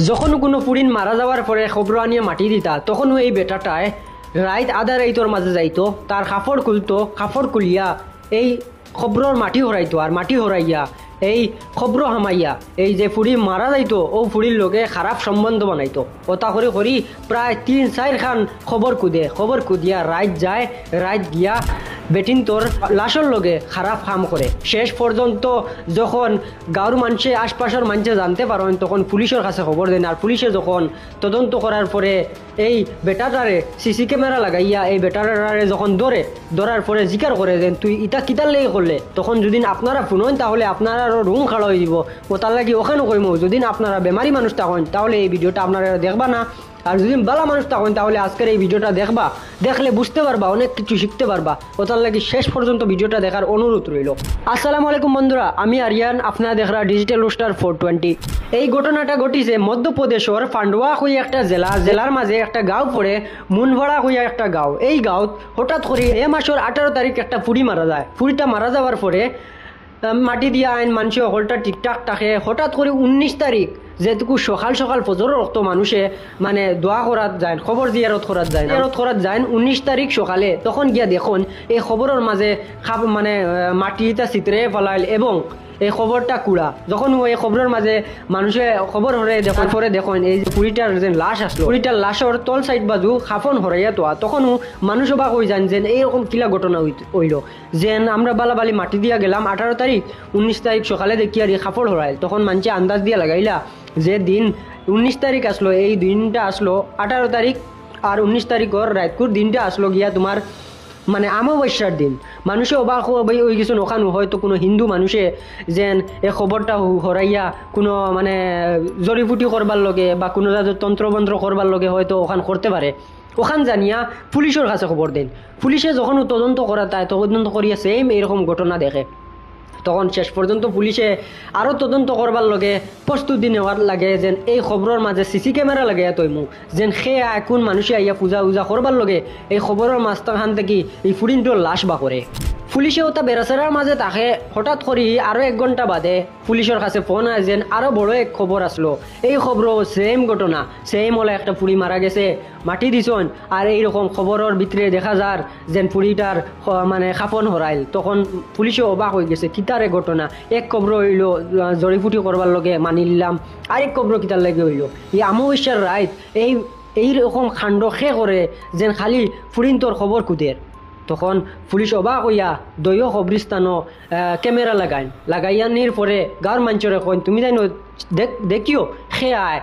যখন কোনো পুরিন মারা যাওয়ার পরে খবর আনিয়ে মাটি দিতা তখন এই বেটাটায় রাইত আধা রাইতর মাঝে যাইতো, তার কাপড় খুলতো, কাপড় খুলিয়া এই খবরর মাটি হরাইতো, আর মাটি হরাইয়া এই খবর হামাইয়া এই যে ফুড়ি মারা যাইতো ও ফুড়ির লোকে খারাপ সম্বন্ধ বানাইতো। ওটা করে করি প্রায় 3-4 খান খবর কুদিয়া রাইত যায়, রাইত গিয়া বেটিন তোর লাশর লগে খারাপ কাম করে। শেষ পর্যন্ত যখন গাঁর মানুষে আশপাশের মানুষে জানতে পারেন তখন পুলিশের কাছে খবর দেন, আর পুলিশে যখন তদন্ত করার পরে এই বেটাটারে সিসি ক্যামেরা লাগাইয়া এই বেটাটারে যখন ধরার পরে জিকার করে দেন তুই ইটা কিতার লেগে করলে, তখন যদি আপনারা শুনেন তাহলে আপনারা রুম খাড়া হয়ে দিব। ও তার লাগে ওখানে কইমো যদি আপনারা বেমারি মানুষ থাকেন তাহলে এই ভিডিওটা আপনারা দেখবা না, আর যদি বালা মানুষ থাকেন তাহলে আজকের এই ভিডিওটা দেখবা, দেখলে বুঝতে পারবা, অনেক কিছু শিখতে পারবা। ও তার লাগে শেষ পর্যন্ত ভিডিওটা দেখার অনুরোধ রইল। আসসালামু আলাইকুম বন্ধুরা, আমি আরিয়ান, আপনারা দেখরা ডিজিটাল রোস্টার 420। এই ঘটনাটা ঘটিছে মধ্যপ্রদেশের পান্ডুয়া হইয়া একটা জেলার মাঝে একটা গাঁও পড়ে, মুনভাড়া হইয়া একটা গাঁও। এই গাঁত হঠাৎ করে এই মাসের 18 তারিখ একটা ফুড়ি মারা যায়। ফুড়িটা মারা যাওয়ার পরে মাটি দিয়া আইন মানুষে হলটা ঠিকঠাক থাকে। হঠাৎ করে 19 তারিখ যেটুকু সকাল সকাল ফজর রক্ত মানুষে মানে দোয়া করাত যায়, খবর জিয়ারত করাত যায় 19 তারিখ সকালে। তখন গিয়া দেখুন এই খবরের মাঝে মানে মাটিটা চিত্রে ফেলাইল এবং এই খবরটা কুড়া। যখন এই খবরের মাঝে মানুষে খবর হরে দেখার পরে দেখুন এই যে পুরীটার যে লাশ আসলো, পুরীটার লাশর তল সাইড বাজু খাফন হরাইয়া তোয়া। তখনও মানুষ বা কই যান যে এইরকম কিলা ঘটনা হইল, যেন আমরা বালাবালি মাটি দিয়া গেলাম 18 তারিখ, 19 তারিখ সকালে দেখি আর খাফড় হরাইল। তখন মানুষে আন্দাজ দিয়া লাগাইলা যে দিন 19 তারিখ আসলো, এই দিনটা আসলো 18 তারিখ, আর 19 তারিখর রাতকুর দিনটা আসলো গিয়া তোমার মানে অমাবস্যার দিন। মানুষে অবাক হয়ে গেছে, ওখানে হয়তো কোনো হিন্দু মানুষে যেন এই খবরটা হরাইয়া কোনো মানে জড়িপুটি করবার লগে বা কোনো তন্ত্রমন্ত্র করবার লগে হয়তো ওখান করতে পারে। ওখান জানিয়া পুলিশের কাছে খবর দেন। পুলিশে যখন তদন্ত করা তাই তদন্ত করিয়া সেম এইরকম ঘটনা দেখে, তখন শেষ পর্যন্ত পুলিশে আরও তদন্ত করবার লগে প্রস্তুতি নেওয়ার লাগে যেন এই খবরের মাঝে সিসি ক্যামেরা লাগে তৈমু যেন সে কোন মানুষে আইয়া পূজা উজা করবার লগে এই খবরের মাঝখান থেকে এই ফুরিনটোর লাশ বা করে। পুলিশে ওটা বেড়াচেরার মাঝে তাকে হঠাৎ করি আরও 1 ঘন্টা বাদে পুলিশের কাছে ফোন আয় যেন আরও বড় এক খবর আসলো। এই খবরও সেম ঘটনা, সেম হলে একটা পুরি মারা গেছে, মাটি দিছন, আর এইরকম খবরের ভিতরে দেখা যার যেন পুরিটার মানে খাফন হরাইল। তখন পুলিশে অবাক হয়ে গেছে কিতারে ঘটনা। এক খবর হইল জড়িফুটি করবার লগে মানি নিলাম, আরেক খবর কিতার লাগে হইল এই অমাবস্যার রাত এইরকম কাণ্ড খে করে যেন খালি ফুরিন্তর খবর কুদের। তখন পুলিশ অবাক হইয়া দলীয় কবরস্থানও ক্যামেরা লাগাইয়া নির পরে গাঁর মানুষরে কইন তুমি জানো দেখিও সে আয়